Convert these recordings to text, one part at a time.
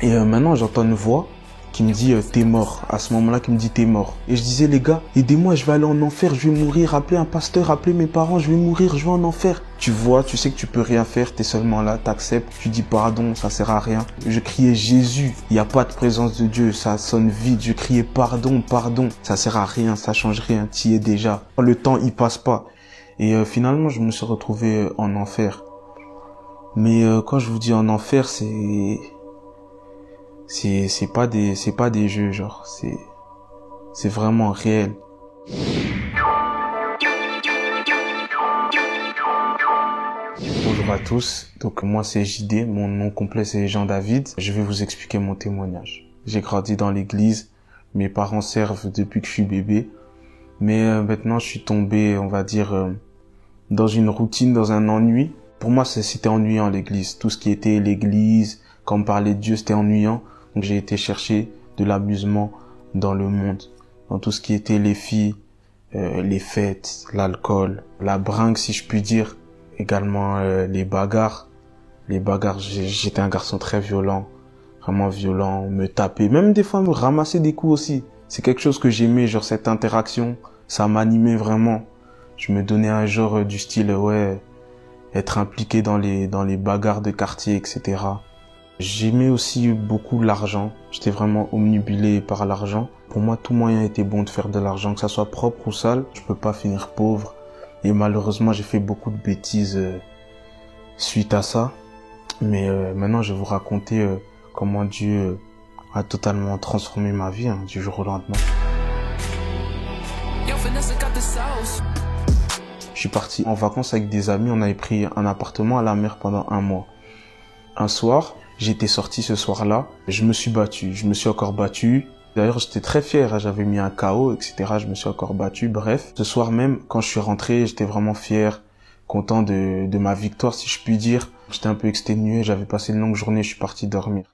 Et maintenant, j'entends une voix qui me dit t'es mort. À ce moment-là, qui me dit t'es mort. Et je disais les gars, aidez-moi, je vais aller en enfer, je vais mourir. Appelez un pasteur, appelez mes parents, je vais mourir, je vais en enfer. Tu vois, tu sais que tu peux rien faire, t'es seulement là, t'acceptes, tu dis pardon, ça sert à rien. Je criais Jésus, il n'y a pas de présence de Dieu, ça sonne vide. Je criais pardon, pardon, ça sert à rien, ça change rien, t'y es déjà. Le temps, il passe pas. Et finalement, je me suis retrouvé en enfer. Mais quand je vous dis en enfer, c'est pas des jeux, genre, c'est vraiment réel. Bonjour à tous, donc moi c'est JD, mon nom complet c'est Jean David. Je vais vous expliquer mon témoignage. J'ai grandi dans l'église, mes parents servent depuis que je suis bébé, mais maintenant je suis tombé, on va dire, dans une routine, dans un ennui. Pour moi c'était ennuyant l'église, tout ce qui était l'église, quand on parlait de Dieu c'était ennuyant. Donc j'ai été chercher de l'amusement dans le monde, dans tout ce qui était les filles, les fêtes, l'alcool, la bringue si je puis dire, également les bagarres. Les bagarres, j'étais un garçon très violent, vraiment violent, me taper, même des fois me ramasser des coups aussi. C'est quelque chose que j'aimais, genre cette interaction, ça m'animait vraiment. Je me donnais un genre du style, ouais, être impliqué dans les bagarres de quartier, etc. J'aimais aussi beaucoup l'argent. J'étais vraiment omnibulé par l'argent. Pour moi, tout moyen était bon de faire de l'argent, que ça soit propre ou sale. Je peux pas finir pauvre. Et malheureusement, j'ai fait beaucoup de bêtises suite à ça. Mais maintenant, je vais vous raconter comment Dieu a totalement transformé ma vie du jour au lendemain. Je suis parti en vacances avec des amis. On avait pris un appartement à la mer pendant 1 mois. Un soir, j'étais sorti ce soir-là, je me suis battu, je me suis encore battu. D'ailleurs, j'étais très fier, j'avais mis un KO, etc. Je me suis encore battu, bref. Ce soir même, quand je suis rentré, j'étais vraiment fier, content de ma victoire, si je puis dire. J'étais un peu exténué, j'avais passé une longue journée, je suis parti dormir.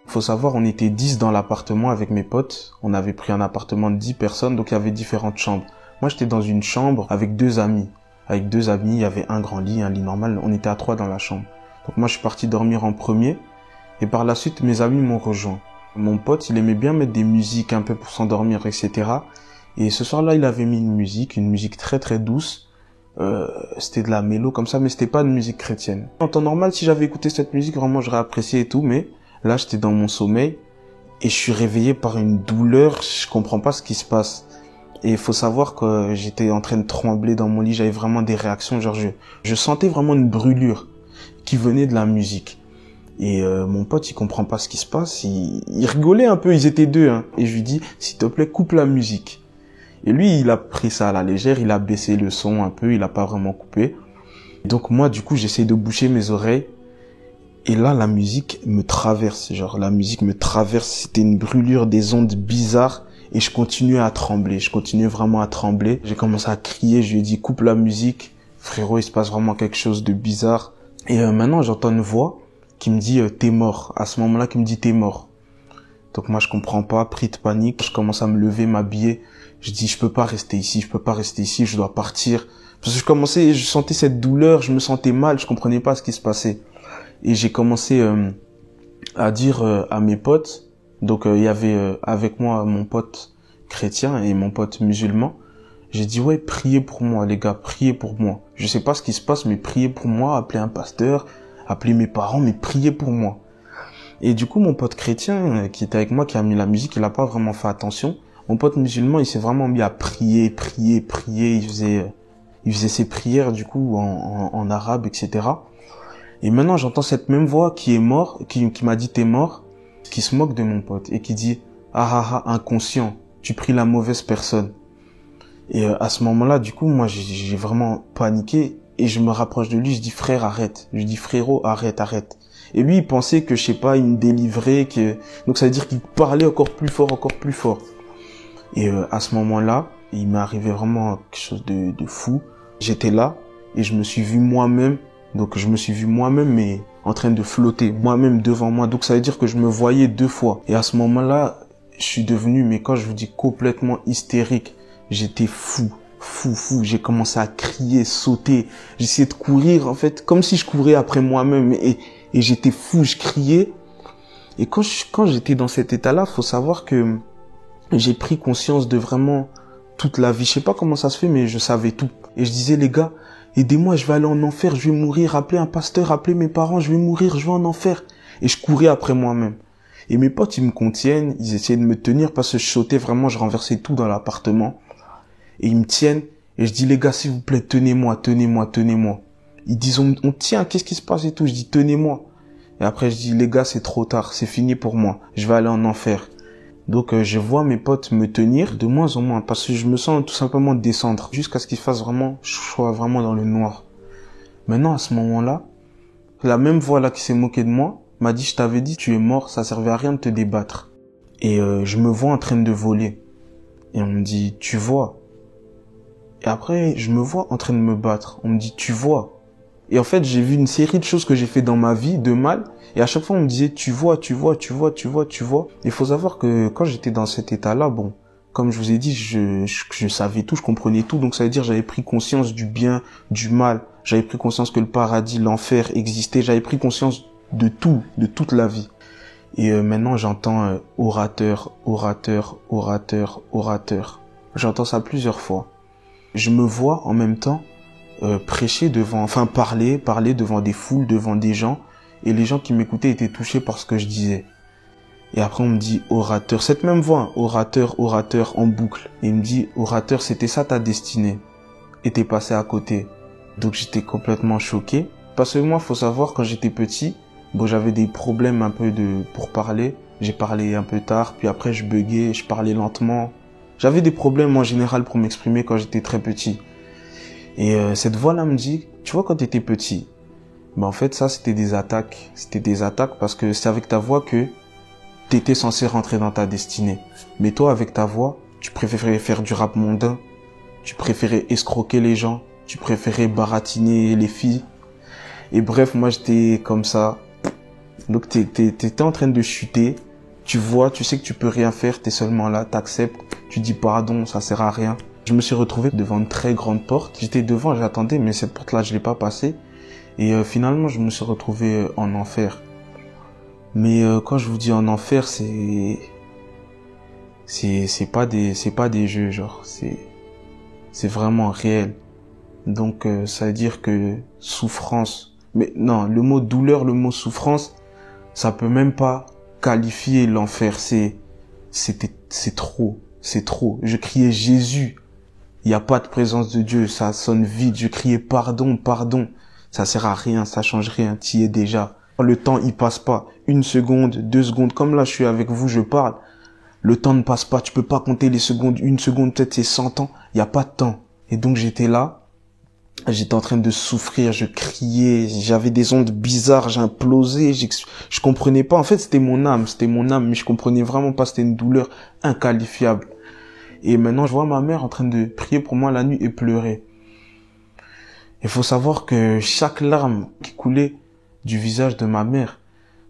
Faut savoir, on était 10 dans l'appartement avec mes potes. On avait pris un appartement de 10 personnes, donc il y avait différentes chambres. Moi, j'étais dans une chambre avec 2 amis. Avec 2 amis, il y avait un grand lit, un lit normal. On était à 3 dans la chambre. Donc moi, je suis parti dormir en premier. Et par la suite, mes amis m'ont rejoint. Mon pote, il aimait bien mettre des musiques un peu pour s'endormir, etc. Et ce soir-là, il avait mis une musique très très douce. C'était de la mélo comme ça, mais c'était pas de musique chrétienne. En temps normal, si j'avais écouté cette musique, vraiment, j'aurais apprécié et tout. Mais là, j'étais dans mon sommeil et je suis réveillé par une douleur. Je comprends pas ce qui se passe. Et il faut savoir que j'étais en train de trembler dans mon lit. J'avais vraiment des réactions. Genre, je sentais vraiment une brûlure qui venait de la musique. Et mon pote, il comprend pas ce qui se passe, il rigolait un peu, ils étaient 2, hein. Et je lui dis, s'il te plaît, coupe la musique. Et lui, il a pris ça à la légère, il a baissé le son un peu, il a pas vraiment coupé. Donc moi, du coup, j'essaie de boucher mes oreilles. Et là, la musique me traverse, genre la musique me traverse, c'était une brûlure, des ondes bizarres. Et je continuais à trembler, je continuais vraiment à trembler. J'ai commencé à crier, je lui ai dit, coupe la musique. Frérot, il se passe vraiment quelque chose de bizarre. Et maintenant, j'entends une voix qui me dit t'es mort. À ce moment-là, qui me dit t'es mort. Donc moi je comprends pas, pris de panique, je commence à me lever, m'habiller. Je dis je peux pas rester ici, je dois partir. Parce que je sentais cette douleur, je me sentais mal, je comprenais pas ce qui se passait. Et j'ai commencé à dire à mes potes. Donc il y avait avec moi mon pote chrétien et mon pote musulman. J'ai dit ouais, priez pour moi les gars, priez pour moi. Je sais pas ce qui se passe, mais priez pour moi, appelez un pasteur. Appeler mes parents, mais prier pour moi. Et du coup, mon pote chrétien qui était avec moi, qui a mis la musique, il a pas vraiment fait attention. Mon pote musulman, il s'est vraiment mis à prier. Il faisait ses prières, du coup, en arabe, etc. Et maintenant, j'entends cette même voix qui m'a dit t'es mort, qui se moque de mon pote et qui dit inconscient, tu pries la mauvaise personne. Et à ce moment-là, du coup, moi, j'ai vraiment paniqué. Et je me rapproche de lui, je dis frère arrête, je dis frérot arrête. Et lui il pensait que je sais pas, il me délivrait, donc ça veut dire qu'il parlait encore plus fort. Et à ce moment-là, il m'est arrivé vraiment quelque chose de fou. J'étais là et je me suis vu moi-même, mais en train de flotter moi-même devant moi. Donc ça veut dire que je me voyais 2 fois. Et à ce moment-là, je suis devenu, mais quand je vous dis complètement hystérique, j'étais fou. J'ai commencé à crier, sauter, j'essayais de courir en fait, comme si je courais après moi-même et j'étais fou, je criais Et quand j'étais dans cet état-là, faut savoir que j'ai pris conscience de vraiment toute la vie. Je sais pas comment ça se fait, mais je savais tout. Et je disais, les gars, aidez-moi, je vais aller en enfer, je vais mourir, appelez un pasteur, appelez mes parents, je vais mourir, je vais en enfer. Et je courais après moi-même. Et mes potes, ils me contiennent, ils essayaient de me tenir parce que je sautais vraiment, je renversais tout dans l'appartement. Et ils me tiennent, et je dis, les gars, s'il vous plaît, tenez-moi, tenez-moi, tenez-moi. Ils disent, on tient, qu'est-ce qui se passe et tout? Je dis, tenez-moi. Et après, je dis, les gars, c'est trop tard, c'est fini pour moi, je vais aller en enfer. Donc, je vois mes potes me tenir de moins en moins, parce que je me sens tout simplement descendre, jusqu'à ce qu'il fasse vraiment, je sois vraiment dans le noir. Maintenant, à ce moment-là, la même voix là qui s'est moquée de moi, m'a dit, je t'avais dit, tu es mort, ça servait à rien de te débattre. Et je me vois en train de voler. Et on me dit, tu vois. Et après, je me vois en train de me battre. On me dit, tu vois. Et en fait, j'ai vu une série de choses que j'ai fait dans ma vie, de mal. Et à chaque fois, on me disait, tu vois, tu vois, tu vois, tu vois, tu vois. Il faut savoir que quand j'étais dans cet état-là, bon, comme je vous ai dit, je savais tout, je comprenais tout. Donc ça veut dire, j'avais pris conscience du bien, du mal. J'avais pris conscience que le paradis, l'enfer existait. J'avais pris conscience de tout, de toute la vie. Et maintenant, j'entends orateur, orateur, orateur, orateur. J'entends ça plusieurs fois. Je me vois en même temps prêcher parler devant des foules, devant des gens. Et les gens qui m'écoutaient étaient touchés par ce que je disais. Et après, on me dit orateur. Cette même voix, orateur, orateur, en boucle. Et il me dit, orateur, c'était ça ta destinée. Et t'es passé à côté. Donc j'étais complètement choqué. Parce que moi, faut savoir, quand j'étais petit, bon, j'avais des problèmes un peu pour parler. J'ai parlé un peu tard, puis après je buguais, je parlais lentement. J'avais des problèmes en général pour m'exprimer quand j'étais très petit. Et cette voix-là me dit, tu vois, quand t'étais petit, en fait, ça, c'était des attaques. C'était des attaques parce que c'est avec ta voix que t'étais censé rentrer dans ta destinée. Mais toi, avec ta voix, tu préférais faire du rap mondain. Tu préférais escroquer les gens. Tu préférais baratiner les filles. Et bref, moi, j'étais comme ça. Donc, t'étais en train de chuter. Tu vois, tu sais que tu peux rien faire. T'es seulement là, t'acceptes. Tu dis pardon, ça sert à rien. Je me suis retrouvé devant une très grande porte. J'étais devant, j'attendais, mais cette porte-là, je l'ai pas passée. Et finalement, je me suis retrouvé en enfer. Mais quand je vous dis en enfer, c'est pas des jeux, genre c'est vraiment réel. Donc ça veut dire que souffrance. Mais non, le mot douleur, le mot souffrance, ça peut même pas qualifier l'enfer. C'est trop, c'est trop. Je criais Jésus. Il y a pas de présence de Dieu, ça sonne vide. Je criais pardon, pardon. Ça sert à rien, ça change rien, t'y es déjà. Le temps, il passe pas. 1 seconde, 2 secondes, comme là, je suis avec vous, je parle. Le temps ne passe pas, tu peux pas compter les secondes. 1 seconde, peut-être c'est 100 ans. Il y a pas de temps. Et donc, j'étais là. J'étais en train de souffrir, je criais, j'avais des ondes bizarres, j'implosais, je comprenais pas. En fait, c'était mon âme, mais je comprenais vraiment pas, c'était une douleur inqualifiable. Et maintenant, je vois ma mère en train de prier pour moi la nuit et pleurer. Il faut savoir que chaque larme qui coulait du visage de ma mère,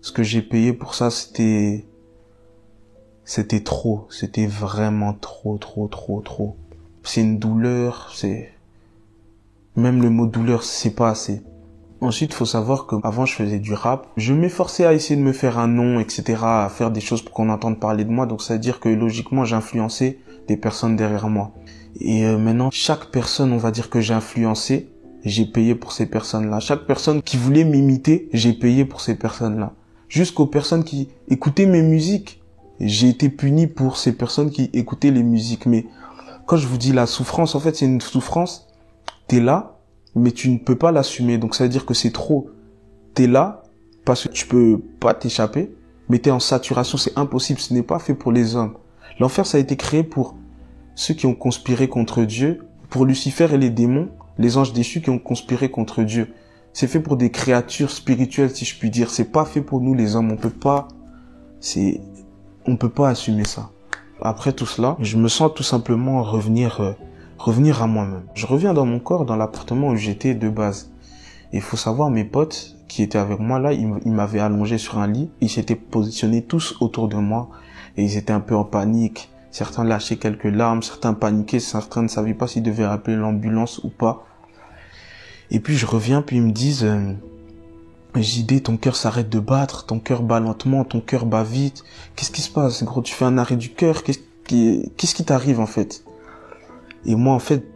ce que j'ai payé pour ça, c'était trop. C'était vraiment trop. C'est une douleur, même le mot douleur, c'est pas assez. Ensuite, faut savoir que avant je faisais du rap. Je m'efforçais à essayer de me faire un nom, etc., à faire des choses pour qu'on entende parler de moi. Donc, ça veut dire que logiquement, j'influençais des personnes derrière moi. Et maintenant, chaque personne, on va dire que j'ai influencé, j'ai payé pour ces personnes-là. Chaque personne qui voulait m'imiter, j'ai payé pour ces personnes-là. Jusqu'aux personnes qui écoutaient mes musiques, j'ai été puni pour ces personnes qui écoutaient les musiques. Mais quand je vous dis la souffrance, en fait, c'est une souffrance. T'es là, mais tu ne peux pas l'assumer. Donc ça veut dire que c'est trop. T'es là parce que tu peux pas t'échapper, mais t'es en saturation. C'est impossible. Ce n'est pas fait pour les hommes. L'enfer, ça a été créé pour ceux qui ont conspiré contre Dieu, pour Lucifer et les démons, les anges déchus qui ont conspiré contre Dieu. C'est fait pour des créatures spirituelles, si je puis dire. C'est pas fait pour nous, les hommes. On peut pas assumer ça. Après tout cela, je me sens tout simplement revenir à moi-même. Je reviens dans mon corps, dans l'appartement où j'étais de base. Et il faut savoir, mes potes qui étaient avec moi là, ils m'avaient allongé sur un lit. Ils s'étaient positionnés tous autour de moi. Et ils étaient un peu en panique. Certains lâchaient quelques larmes, certains paniquaient, certains ne savaient pas s'ils devaient appeler l'ambulance ou pas. Et puis je reviens, puis ils me disent, JD, ton cœur s'arrête de battre, ton cœur bat lentement, ton cœur bat vite. Qu'est-ce qui se passe, gros? Tu fais un arrêt du cœur, qu'est-ce qui t'arrive, en fait? Et moi, en fait,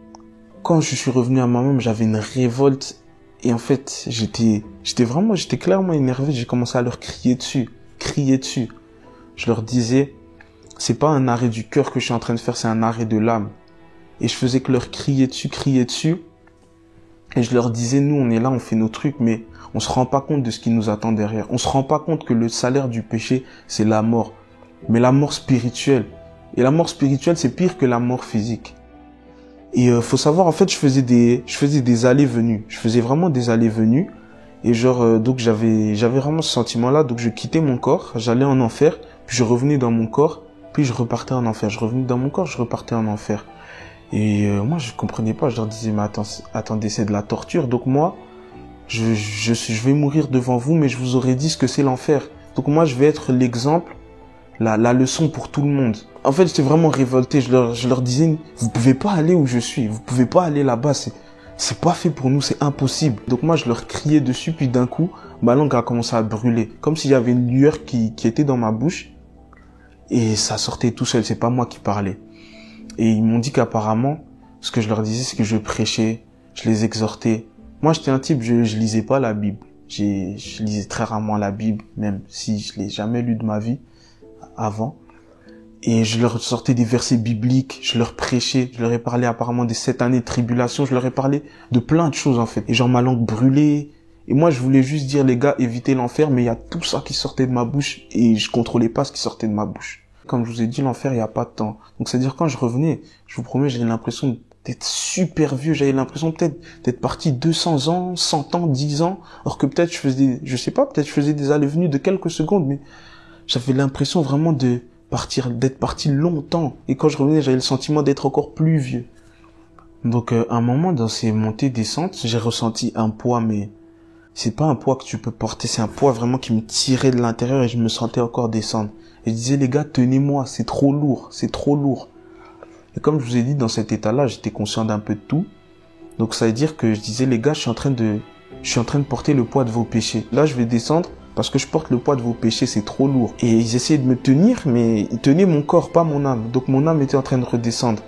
quand je suis revenu à moi-même, j'avais une révolte. Et en fait, j'étais clairement énervé. J'ai commencé à leur crier dessus. Je leur disais, c'est pas un arrêt du cœur que je suis en train de faire, c'est un arrêt de l'âme. Et je faisais que leur crier dessus. Et je leur disais, nous, on est là, on fait nos trucs, mais on se rend pas compte de ce qui nous attend derrière. On se rend pas compte que le salaire du péché, c'est la mort. Mais la mort spirituelle. Et la mort spirituelle, c'est pire que la mort physique. Et faut savoir, en fait, je faisais des allées-venues. Je faisais vraiment des allées-venues. Et donc j'avais vraiment ce sentiment-là. Donc je quittais mon corps, j'allais en enfer, puis je revenais dans mon corps, puis je repartais en enfer. Je revenais dans mon corps, je repartais en enfer. Et moi, je comprenais pas. Je leur disais, mais attendez, c'est de la torture. Donc moi, je vais mourir devant vous, mais je vous aurais dit ce que c'est l'enfer. Donc moi, je vais être l'exemple, la leçon pour tout le monde. En fait, j'étais vraiment révolté. Je leur disais, vous pouvez pas aller où je suis. Vous pouvez pas aller là-bas. C'est pas fait pour nous. C'est impossible. Donc moi, je leur criais dessus. Puis d'un coup, ma langue a commencé à brûler. Comme s'il y avait une lueur qui était dans ma bouche. Et ça sortait tout seul. C'est pas moi qui parlais. Et ils m'ont dit qu'apparemment, ce que je leur disais, c'est que je prêchais, je les exhortais. Moi, j'étais un type, je lisais pas la Bible. Je lisais très rarement la Bible, même si je l'ai jamais lu de ma vie avant. Et je leur sortais des versets bibliques, je leur prêchais, je leur ai parlé apparemment des 7 années de tribulation, je leur ai parlé de plein de choses en fait. Et genre ma langue brûlait. Et moi, je voulais juste dire, les gars, évitez l'enfer, mais il y a tout ça qui sortait de ma bouche et je contrôlais pas ce qui sortait de ma bouche. Comme je vous ai dit, l'enfer, il n'y a pas de temps. Donc, c'est-à-dire, quand je revenais, je vous promets, j'avais l'impression d'être super vieux. J'avais l'impression peut-être d'être parti 200 ans, 100 ans, 10 ans. Alors que peut-être je faisais des allées-venues de quelques secondes, mais j'avais l'impression vraiment d'être parti longtemps. Et quand je revenais, j'avais le sentiment d'être encore plus vieux. Donc, à un moment, dans ces montées-descentes, j'ai ressenti un poids, mais c'est pas un poids que tu peux porter. C'est un poids vraiment qui me tirait de l'intérieur et je me sentais encore descendre. Et je disais, les gars, tenez-moi, c'est trop lourd, c'est trop lourd. Et comme je vous ai dit, dans cet état-là, j'étais conscient d'un peu de tout. Donc ça veut dire que je disais, les gars, je suis en train de porter le poids de vos péchés. Là, je vais descendre parce que je porte le poids de vos péchés, c'est trop lourd. Et ils essayaient de me tenir, mais ils tenaient mon corps, pas mon âme. Donc mon âme était en train de redescendre.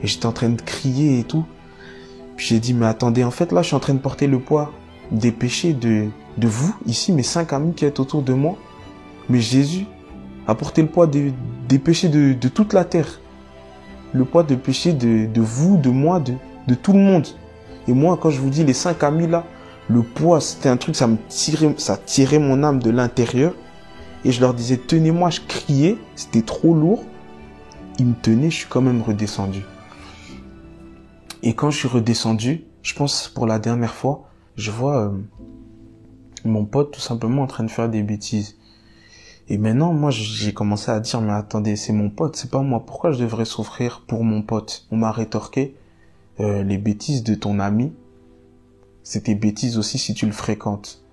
Et j'étais en train de crier et tout. Puis j'ai dit, mais attendez, en fait, là, je suis en train de porter le poids des péchés de vous, ici, mes 5 amis qui êtes autour de moi. Mais Jésus a porté le poids des péchés de toute la terre. Le poids des péchés de vous, de moi, de tout le monde. Et moi, quand je vous dis les 5 amis là, le poids, c'était un truc, ça tirait mon âme de l'intérieur. Et je leur disais, tenez-moi, je criais, c'était trop lourd. Ils me tenaient, je suis quand même redescendu. Et quand je suis redescendu, je pense pour la dernière fois, je vois mon pote tout simplement en train de faire des bêtises. Et maintenant, moi, j'ai commencé à dire, mais attendez, c'est mon pote, c'est pas moi. Pourquoi je devrais souffrir pour mon pote? On m'a rétorqué, les bêtises de ton ami, c'est tes bêtises aussi si tu le fréquentes.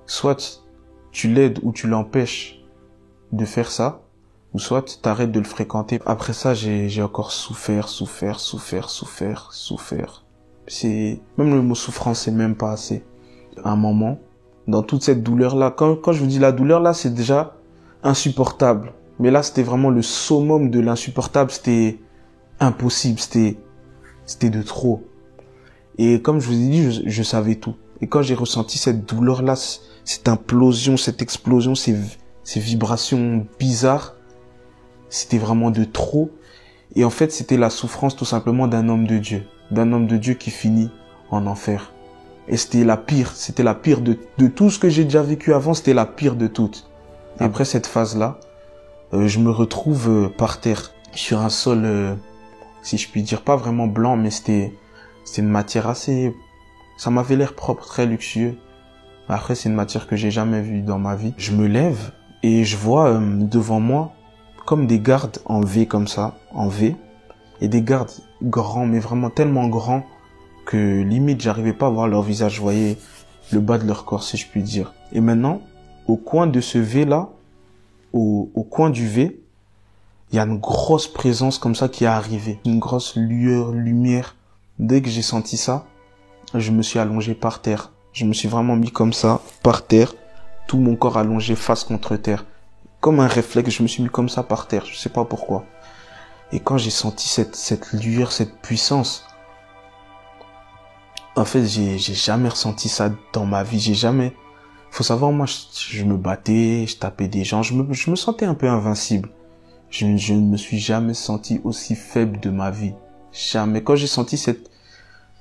Soit tu l'aides ou tu l'empêches de faire ça, ou soit t'arrêtes de le fréquenter. Après ça, j'ai encore souffert. Même le mot souffrance, c'est même pas assez. À un moment, dans toute cette douleur-là, quand je vous dis la douleur, là, c'est déjà insupportable. Mais là, c'était vraiment le summum de l'insupportable. C'était impossible. C'était de trop. Et comme je vous ai dit, je savais tout. Et quand j'ai ressenti cette douleur-là, cette implosion, cette explosion, ces vibrations bizarres, c'était vraiment de trop. Et en fait, c'était la souffrance tout simplement d'un homme de Dieu. D'un homme de Dieu qui finit en enfer. Et c'était la pire de tout ce que j'ai déjà vécu avant, c'était la pire de toutes. Et après cette phase-là, je me retrouve par terre, sur un sol, si je puis dire, pas vraiment blanc, mais c'était une matière assez, ça m'avait l'air propre, très luxueux. Après, c'est une matière que j'ai jamais vue dans ma vie. Je me lève et je vois devant moi comme des gardes en V comme ça, en V, et des gardes grands, mais vraiment tellement grands que limite j'arrivais pas à voir leur visage, je voyais le bas de leur corps, si je puis dire. Et maintenant, au coin de ce V là, au coin du V, il y a une grosse présence comme ça qui est arrivée, une grosse lumière. Dès que j'ai senti ça, je me suis allongé par terre Je me suis vraiment mis comme ça, par terre, tout mon corps allongé face contre terre. Comme un réflexe, je me suis mis comme ça par terre, je sais pas pourquoi. Et quand j'ai senti cette lueur, cette puissance, en fait, j'ai jamais ressenti ça dans ma vie, j'ai jamais... Faut savoir, moi, je me battais, je tapais des gens, je me sentais un peu invincible. Je ne me suis jamais senti aussi faible de ma vie. Jamais. Quand j'ai senti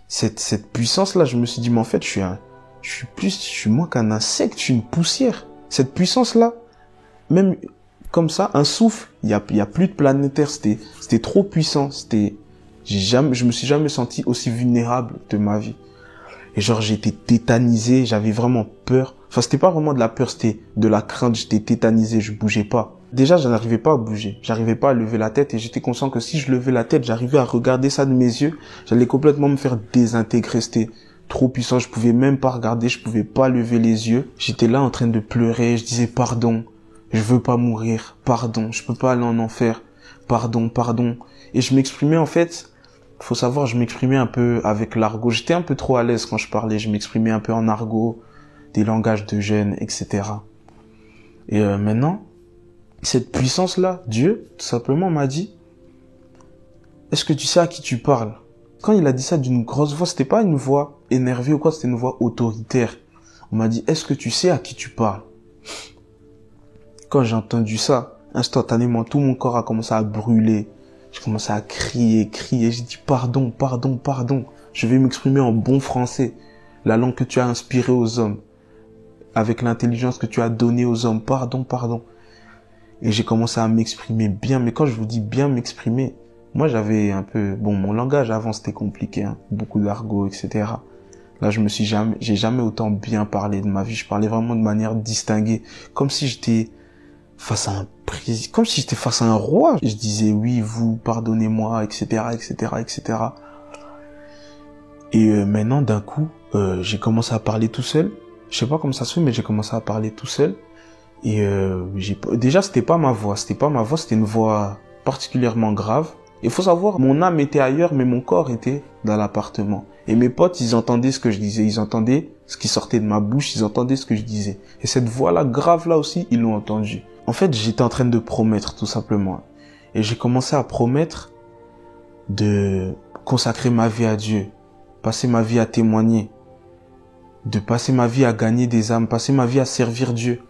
cette puissance-là, je me suis dit, mais en fait, je suis moins qu'un insecte, une poussière. Cette puissance-là, même comme ça, un souffle, il y a plus de planétaire, c'était trop puissant, je me suis jamais senti aussi vulnérable de ma vie. Et genre, j'étais tétanisé, j'avais vraiment peur. Enfin, c'était pas vraiment de la peur, c'était de la crainte, j'étais tétanisé, je bougeais pas. Déjà, je n'arrivais pas à bouger, j'arrivais pas à lever la tête et j'étais conscient que si je levais la tête, j'arrivais à regarder ça de mes yeux, j'allais complètement me faire désintégrer, c'était trop puissant, je pouvais même pas regarder, je pouvais pas lever les yeux. J'étais là en train de pleurer, je disais pardon, je veux pas mourir, pardon, je peux pas aller en enfer, pardon, pardon. Et je m'exprimais en fait, faut savoir, je m'exprimais un peu avec l'argot. J'étais un peu trop à l'aise quand je parlais. Je m'exprimais un peu en argot, des langages de jeunes, etc. Et maintenant, cette puissance-là, Dieu, tout simplement, m'a dit, est-ce que tu sais à qui tu parles? Quand il a dit ça d'une grosse voix, c'était pas une voix énervée ou quoi, c'était une voix autoritaire. On m'a dit, est-ce que tu sais à qui tu parles? Quand j'ai entendu ça, instantanément, tout mon corps a commencé à brûler. J'ai commencé à crier. J'ai dit pardon, pardon, pardon. Je vais m'exprimer en bon français. La langue que tu as inspirée aux hommes. Avec l'intelligence que tu as donnée aux hommes. Pardon, pardon. Et j'ai commencé à m'exprimer bien. Mais quand je vous dis bien m'exprimer, moi j'avais un peu... Bon, mon langage avant c'était compliqué. Hein, beaucoup d'argot, etc. Là, j'ai jamais autant bien parlé de ma vie. Je parlais vraiment de manière distinguée. Comme si j'étais face à un président, comme si j'étais face à un roi. Je disais oui, vous, pardonnez-moi, etc., etc., etc. Et maintenant, d'un coup, j'ai commencé à parler tout seul. Je sais pas comment ça se fait, mais j'ai commencé à parler tout seul. Et déjà, c'était pas ma voix, c'était une voix particulièrement grave. Il faut savoir, mon âme était ailleurs, mais mon corps était dans l'appartement. Et mes potes, ils entendaient ce que je disais, ils entendaient ce qui sortait de ma bouche, ils entendaient ce que je disais. Et cette voix-là, grave-là aussi, ils l'ont entendu. En fait, j'étais en train de promettre, tout simplement. Et j'ai commencé à promettre de consacrer ma vie à Dieu, passer ma vie à témoigner, de passer ma vie à gagner des âmes, passer ma vie à servir Dieu.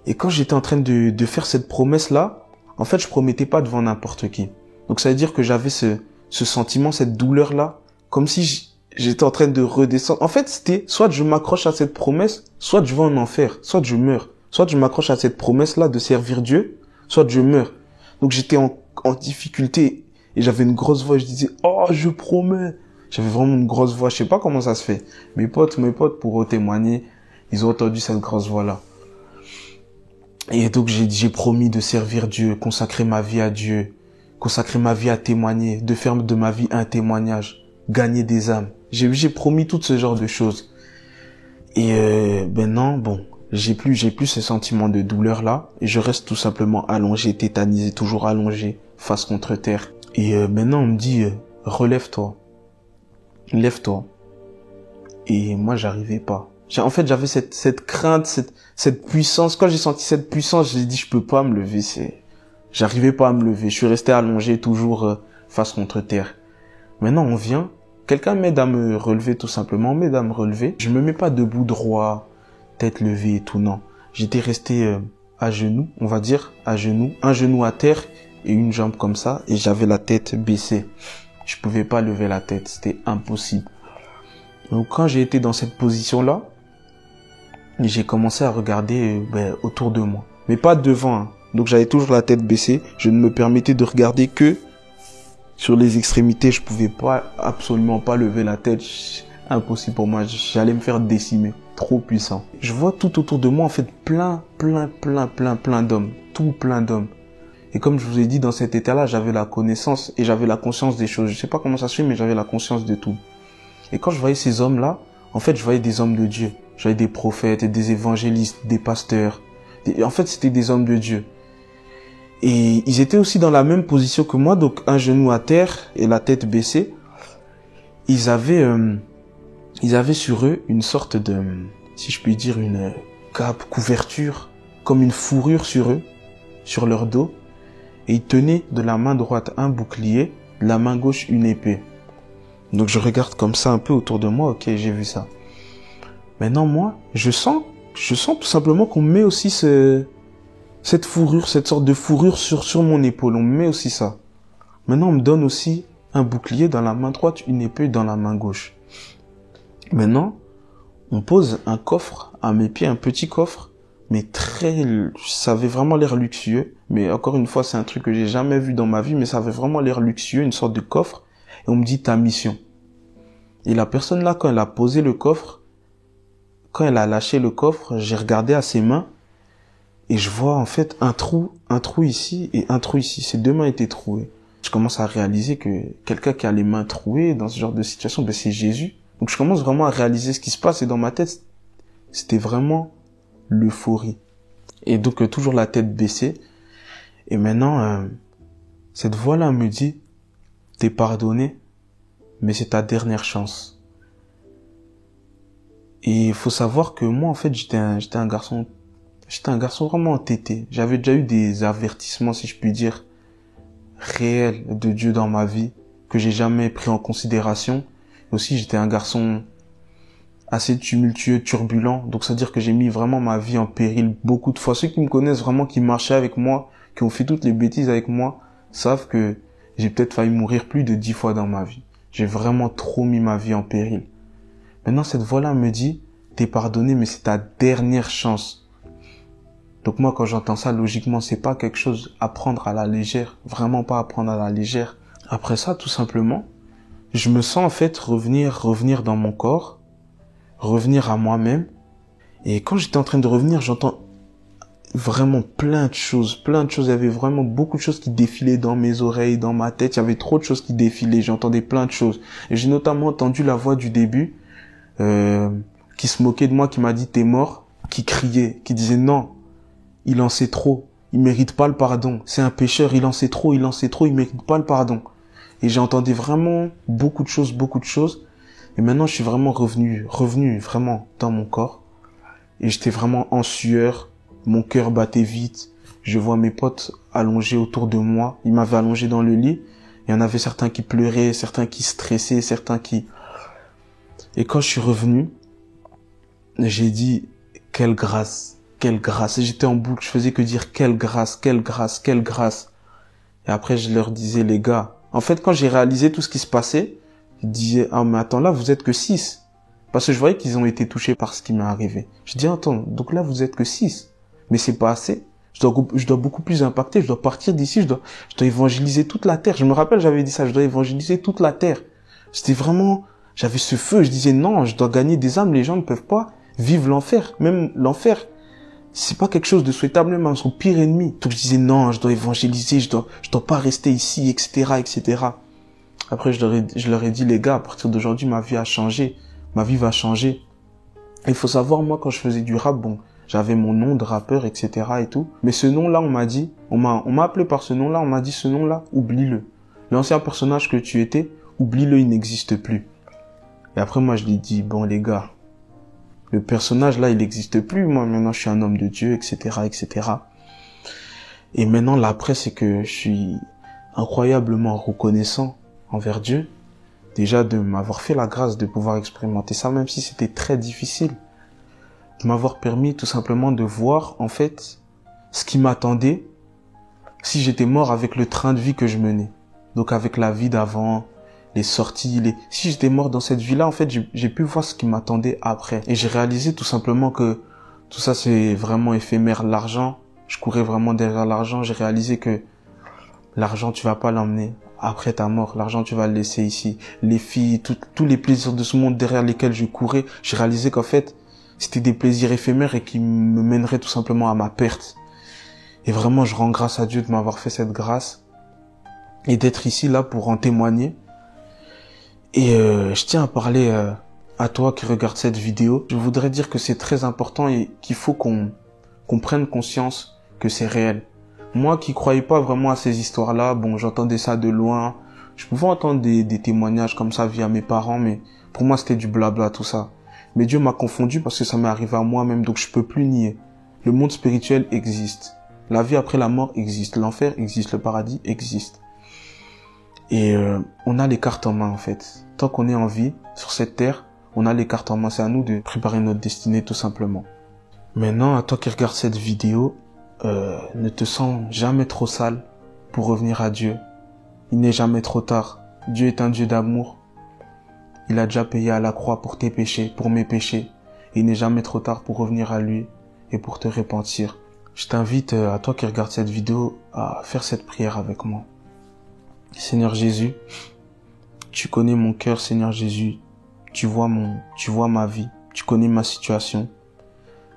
Et quand j'étais en train de faire cette promesse-là, en fait, je promettais pas devant n'importe qui. Donc ça veut dire que j'avais ce sentiment, cette douleur-là, comme si j'étais en train de redescendre. En fait, c'était soit je m'accroche à cette promesse, soit je vais en enfer, soit je meurs. Soit je m'accroche à cette promesse-là de servir Dieu, soit je meurs. Donc j'étais en difficulté et j'avais une grosse voix. Je disais, oh, je promets. J'avais vraiment une grosse voix. Je sais pas comment ça se fait. Mes potes, pour témoigner, ils ont entendu cette grosse voix-là. Et donc j'ai promis de servir Dieu, consacrer ma vie à Dieu, consacrer ma vie à témoigner, de faire de ma vie un témoignage, gagner des âmes. J'ai promis tout ce genre de choses. Et maintenant, bon, j'ai plus ce sentiment de douleur là, et je reste tout simplement allongé, tétanisé, toujours allongé, face contre terre. Et maintenant on me dit, relève-toi, lève-toi. Et moi j'arrivais pas. En fait j'avais cette crainte, cette puissance. Quand j'ai senti cette puissance, j'ai dit je peux pas me lever. J'arrivais pas à me lever. Je suis resté allongé, toujours face contre terre. Maintenant on vient, quelqu'un m'aide à me relever tout simplement, m'aide à me relever. Je me mets pas debout droit, tête levée et tout, non. J'étais resté à genoux, on va dire, à genoux, un genou à terre et une jambe comme ça, et j'avais la tête baissée. Je pouvais pas lever la tête, c'était impossible. Donc quand j'ai été dans cette position-là, j'ai commencé à regarder autour de moi, mais pas devant. Hein. Donc j'avais toujours la tête baissée, je ne me permettais de regarder que sur les extrémités. Je pouvais pas, absolument pas lever la tête, impossible pour moi, j'allais me faire décimer. Trop puissant. Je vois tout autour de moi, en fait, plein d'hommes. Tout plein d'hommes. Et comme je vous ai dit, dans cet état-là, j'avais la connaissance et j'avais la conscience des choses. Je sais pas comment ça se fait, mais j'avais la conscience de tout. Et quand je voyais ces hommes-là, en fait, je voyais des hommes de Dieu. Je voyais des prophètes, des évangélistes, des pasteurs. En fait, c'était des hommes de Dieu. Et ils étaient aussi dans la même position que moi, donc un genou à terre et la tête baissée. Ils avaient Ils avaient sur eux une sorte de, si je puis dire, une cape, couverture, comme une fourrure sur eux, sur leur dos. Et ils tenaient de la main droite un bouclier, de la main gauche une épée. Donc je regarde comme ça un peu autour de moi, ok, j'ai vu ça. Maintenant moi, je sens tout simplement qu'on met aussi cette fourrure, cette sorte de fourrure sur mon épaule, on met aussi ça. Maintenant on me donne aussi un bouclier dans la main droite, une épée dans la main gauche. Maintenant, on pose un coffre à mes pieds, un petit coffre, mais ça avait vraiment l'air luxueux. Mais encore une fois, c'est un truc que j'ai jamais vu dans ma vie, mais ça avait vraiment l'air luxueux, une sorte de coffre. Et on me dit ta mission. Et la personne là, quand elle a posé le coffre, quand elle a lâché le coffre, j'ai regardé à ses mains et je vois en fait un trou ici et un trou ici. Ses deux mains étaient trouées. Je commence à réaliser que quelqu'un qui a les mains trouées dans ce genre de situation, ben c'est Jésus. Donc je commence vraiment à réaliser ce qui se passe et dans ma tête, c'était vraiment l'euphorie. Et donc toujours la tête baissée. Et maintenant, cette voix-là me dit, t'es pardonné, mais c'est ta dernière chance. Et il faut savoir que moi, en fait, j'étais un garçon vraiment entêté. J'avais déjà eu des avertissements, si je puis dire, réels de Dieu dans ma vie, que j'ai jamais pris en considération. Et aussi, j'étais un garçon assez tumultueux, turbulent. Donc, c'est-à-dire que j'ai mis vraiment ma vie en péril beaucoup de fois. Ceux qui me connaissent vraiment, qui marchaient avec moi, qui ont fait toutes les bêtises avec moi, savent que j'ai peut-être failli mourir plus de 10 fois dans ma vie. J'ai vraiment trop mis ma vie en péril. Maintenant, cette voix-là me dit, t'es pardonné, mais c'est ta dernière chance. Donc moi, quand j'entends ça, logiquement, c'est pas quelque chose à prendre à la légère. Vraiment pas à prendre à la légère. Après ça, tout simplement, je me sens en fait revenir dans mon corps, revenir à moi-même. Et quand j'étais en train de revenir, j'entends vraiment plein de choses. Il y avait vraiment beaucoup de choses qui défilaient dans mes oreilles, dans ma tête. Il y avait trop de choses qui défilaient. J'entendais plein de choses. Et j'ai notamment entendu la voix du début, qui se moquait de moi, qui m'a dit t'es mort, qui criait, qui disait non, il en sait trop, il mérite pas le pardon, c'est un pécheur, il en sait trop, il mérite pas le pardon. Et j'ai entendu vraiment beaucoup de choses, et maintenant je suis vraiment revenu vraiment dans mon corps, et j'étais vraiment en sueur, mon cœur battait vite, je vois mes potes allongés autour de moi, ils m'avaient allongé dans le lit, il y en avait certains qui pleuraient, certains qui stressaient, et quand je suis revenu, j'ai dit, quelle grâce. Et j'étais en boucle, je faisais que dire, quelle grâce. Et après, je leur disais, les gars, en fait, quand j'ai réalisé tout ce qui se passait, je disais, ah, mais attends, là, vous êtes que 6. Parce que je voyais qu'ils ont été touchés par ce qui m'est arrivé. Je dis, attends, donc là, vous êtes que 6. Mais c'est pas assez. Je dois beaucoup plus impacter, je dois partir d'ici, je dois évangéliser toute la terre. Je me rappelle, j'avais dit ça, je dois évangéliser toute la terre. C'était vraiment, j'avais ce feu, je disais non, je dois gagner des âmes, les gens ne peuvent pas vivre l'enfer. Même l'enfer, c'est pas quelque chose de souhaitable, même à son pire ennemi. Donc je disais non, je dois évangéliser, je dois pas rester ici, etc. Après je leur ai dit les gars, à partir d'aujourd'hui ma vie a changé, ma vie va changer. Et il faut savoir, moi quand je faisais du rap, bon, j'avais mon nom de rappeur, etc. et tout. Mais ce nom-là, on m'a appelé par ce nom-là, on m'a dit ce nom-là, oublie-le. L'ancien personnage que tu étais, oublie-le, il n'existe plus. Et après, moi, je lui ai dit, bon, les gars, le personnage là, il n'existe plus. Moi, maintenant, je suis un homme de Dieu, etc. Et maintenant, l'après, c'est que je suis incroyablement reconnaissant envers Dieu. Déjà, de m'avoir fait la grâce de pouvoir expérimenter ça, même si c'était très difficile. De m'avoir permis tout simplement de voir, en fait, ce qui m'attendait si j'étais mort avec le train de vie que je menais. Donc, avec la vie d'avant, les sorties, si j'étais mort dans cette vie-là, en fait, j'ai pu voir ce qui m'attendait après. Et j'ai réalisé tout simplement que tout ça, c'est vraiment éphémère. L'argent, je courais vraiment derrière l'argent. J'ai réalisé que l'argent, tu vas pas l'emmener après ta mort. L'argent, tu vas le laisser ici. Les filles, tous les plaisirs de ce monde derrière lesquels je courais, j'ai réalisé qu'en fait, c'était des plaisirs éphémères et qui me mèneraient tout simplement à ma perte. Et vraiment, je rends grâce à Dieu de m'avoir fait cette grâce et d'être ici, là, pour en témoigner. Et je tiens à parler à toi qui regarde cette vidéo. Je voudrais dire que c'est très important et qu'il faut qu'on prenne conscience que c'est réel. Moi qui croyais pas vraiment à ces histoires-là, bon, j'entendais ça de loin. Je pouvais entendre des témoignages comme ça via mes parents, mais Pour moi, c'était du blabla, tout ça. Mais Dieu m'a confondu parce que ça m'est arrivé à moi-même, donc je peux plus nier. Le monde spirituel existe. La vie après la mort existe. L'enfer existe. Le paradis existe. Et on a les cartes en main, en fait. Tant qu'on est en vie, sur cette terre, on a les cartes en main. C'est à nous de préparer notre destinée, tout simplement. Maintenant, à toi qui regardes cette vidéo, ne te sens jamais trop sale pour revenir à Dieu. Il n'est jamais trop tard. Dieu est un Dieu d'amour. Il a déjà payé à la croix pour tes péchés, pour mes péchés. Il n'est jamais trop tard pour revenir à lui et pour te repentir. Je t'invite, à toi qui regardes cette vidéo, à faire cette prière avec moi. Seigneur Jésus, tu connais mon cœur, Seigneur Jésus. Tu vois ma vie. Tu connais ma situation.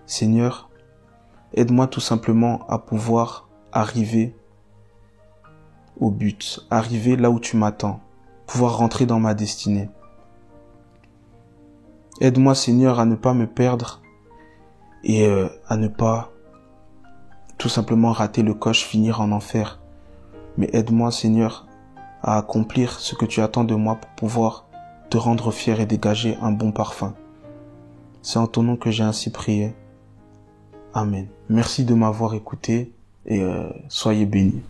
Seigneur, aide-moi tout simplement à pouvoir arriver au but, arriver là où tu m'attends, pouvoir rentrer dans ma destinée. Aide-moi, Seigneur, à ne pas me perdre et à ne pas tout simplement rater le coche, finir en enfer. Mais aide-moi, Seigneur, à accomplir ce que tu attends de moi pour pouvoir te rendre fier et dégager un bon parfum. C'est en ton nom que j'ai ainsi prié. Amen. Merci de m'avoir écouté et soyez bénis.